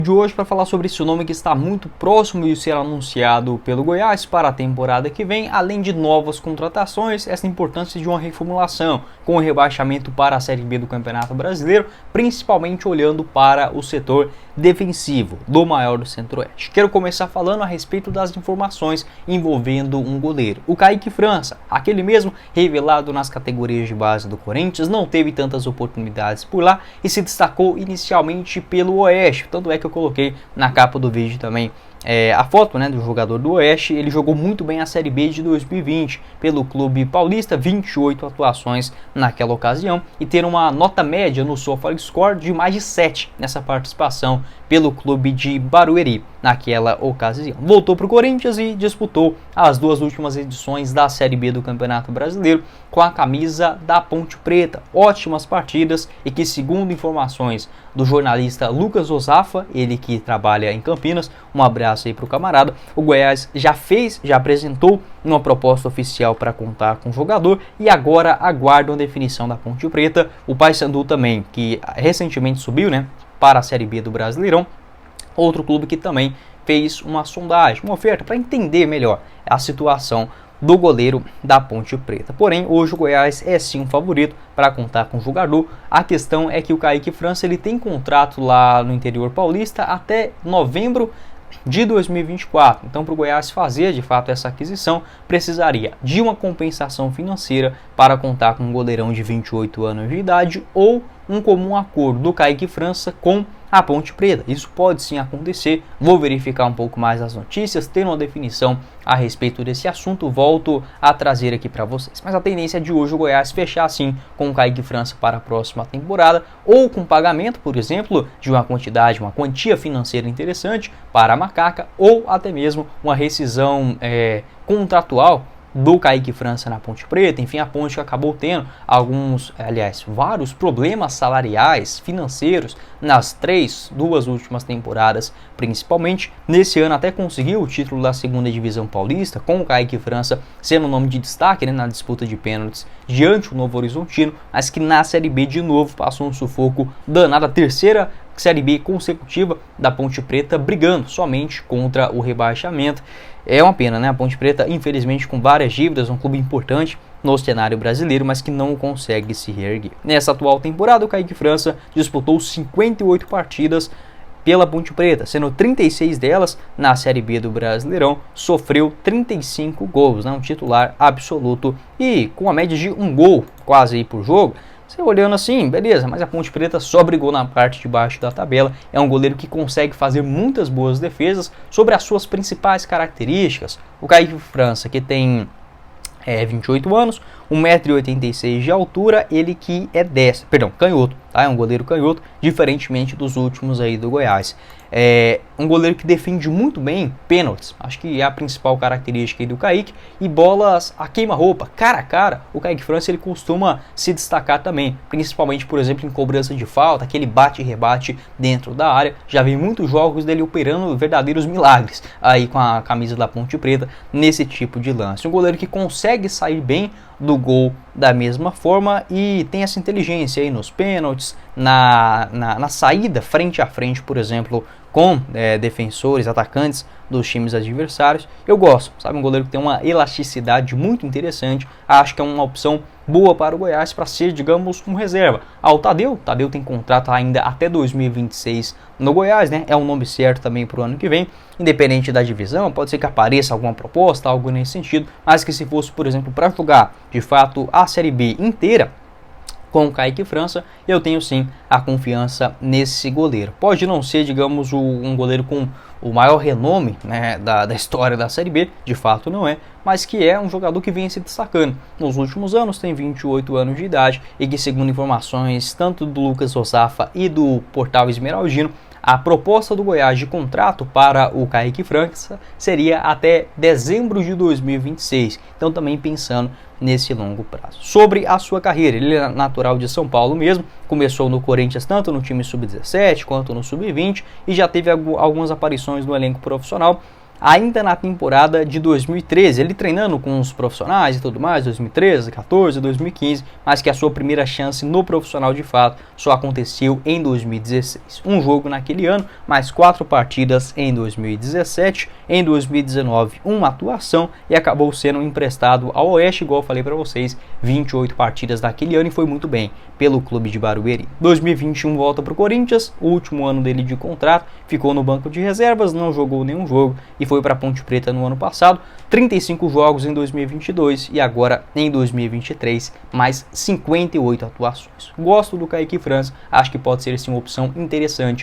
De hoje para falar sobre esse nome que está muito próximo de ser anunciado pelo Goiás para a temporada que vem, além de novas contratações, essa importância de uma reformulação com o rebaixamento para a Série B do Campeonato Brasileiro, principalmente olhando para o setor defensivo do maior do Centro-Oeste. Quero começar falando a respeito das informações envolvendo um goleiro, o Kaique França, aquele mesmo revelado nas categorias de base do Corinthians, não teve tantas oportunidades por lá e se destacou inicialmente pelo Oeste, tanto é que eu coloquei na capa do vídeo também a foto, do jogador do Oeste. Ele jogou muito bem a Série B de 2020 pelo Clube Paulista, 28 atuações naquela ocasião e ter uma nota média no SofaScore de mais de 7 nessa participação pelo Clube de Barueri naquela ocasião. Voltou para o Corinthians e disputou as duas últimas edições da Série B do Campeonato Brasileiro com a camisa da Ponte Preta. Ótimas partidas e que, segundo informações do jornalista Lucas Osafa, ele que trabalha em Campinas, um abraço aí para o camarada, o Goiás já apresentou uma proposta oficial para contar com o jogador e agora aguardam a definição da Ponte Preta. O Paysandu também, que recentemente subiu para a Série B do Brasileirão, outro clube que também fez uma sondagem, uma oferta para entender melhor a situação do goleiro da Ponte Preta. Porém, hoje o Goiás é sim um favorito para contar com o jogador. A questão é que o Kaique França ele tem contrato lá no interior paulista até novembro de 2024. Então, para o Goiás fazer de fato essa aquisição, precisaria de uma compensação financeira para contar com um goleirão de 28 anos de idade ou um comum acordo do Kaique França com a Ponte Preta. Isso pode sim acontecer. Vou verificar um pouco mais as notícias, ter uma definição a respeito desse assunto, volto a trazer aqui para vocês. Mas a tendência de hoje o Goiás fechar sim com o Kaique França para a próxima temporada, ou com pagamento, por exemplo, de uma quantia financeira interessante para a Macaca, ou até mesmo uma rescisão contratual do Kaique França na Ponte Preta. Enfim, a Ponte acabou tendo vários problemas salariais, financeiros nas duas últimas temporadas, principalmente. Nesse ano até conseguiu o título da segunda divisão paulista, com o Kaique França sendo o nome de destaque na disputa de pênaltis diante do Novo Horizontino, mas que na Série B de novo passou um sufoco danado, a terceira Série B consecutiva da Ponte Preta brigando somente contra o rebaixamento. É uma pena, a Ponte Preta, infelizmente, com várias dívidas, um clube importante no cenário brasileiro, mas que não consegue se reerguer. Nessa atual temporada, o Kaique França disputou 58 partidas pela Ponte Preta, sendo 36 delas na Série B do Brasileirão, sofreu 35 gols, um titular absoluto e com a média de um gol quase aí por jogo. Você olhando assim, beleza, mas a Ponte Preta só brigou na parte de baixo da tabela. É um goleiro que consegue fazer muitas boas defesas. Sobre as suas principais características, o Kaique França, que tem 28 anos, 1,86 m de altura, ele que é canhoto, é um goleiro canhoto, diferentemente dos últimos aí do Goiás. É um goleiro que defende muito bem pênaltis, acho que é a principal característica aí do Kaique, e bolas a queima-roupa, cara a cara, o Kaique França ele costuma se destacar também, principalmente, por exemplo, em cobrança de falta, aquele bate e rebate dentro da área. Já vi muitos jogos dele operando verdadeiros milagres aí com a camisa da Ponte Preta nesse tipo de lance. Um goleiro que consegue sair bem do gol da mesma forma e tem essa inteligência aí nos pênaltis, na saída frente a frente, por exemplo, com defensores, atacantes dos times adversários. Eu gosto, um goleiro que tem uma elasticidade muito interessante. Acho que é uma opção boa para o Goiás para ser, digamos, um reserva. O Tadeu tem contrato ainda até 2026 no Goiás, é um nome certo também para o ano que vem, independente da divisão. Pode ser que apareça alguma proposta, algo nesse sentido, mas que se fosse, por exemplo, para jogar de fato a Série B inteira com o Kaique França, eu tenho sim a confiança nesse goleiro. Pode não ser, digamos, um goleiro com o maior renome da história da Série B, de fato não é, mas que é um jogador que vem se destacando nos últimos anos, tem 28 anos de idade e que, segundo informações tanto do Lucas Osafa e do portal Esmeraldino, a proposta do Goiás de contrato para o Kaique França seria até dezembro de 2026. Então também pensando nesse longo prazo. Sobre a sua carreira, ele é natural de São Paulo mesmo, começou no Corinthians tanto no time sub-17 quanto no sub-20 e já teve algumas aparições no elenco profissional. ainda na temporada de 2013, ele treinando com os profissionais e tudo mais, 2013, 14, 2015, mas que a sua primeira chance no profissional de fato só aconteceu em 2016. Um jogo naquele ano, mais 4 partidas em 2017, em 2019 uma atuação e acabou sendo emprestado ao Oeste, igual eu falei para vocês, 28 partidas naquele ano e foi muito bem pelo clube de Barueri. 2021 volta para o Corinthians, o último ano dele de contrato, ficou no banco de reservas, não jogou nenhum jogo e foi para Ponte Preta no ano passado, 35 jogos em 2022 e agora em 2023 mais 58 atuações. Gosto do Kaique França, acho que pode ser sim uma opção interessante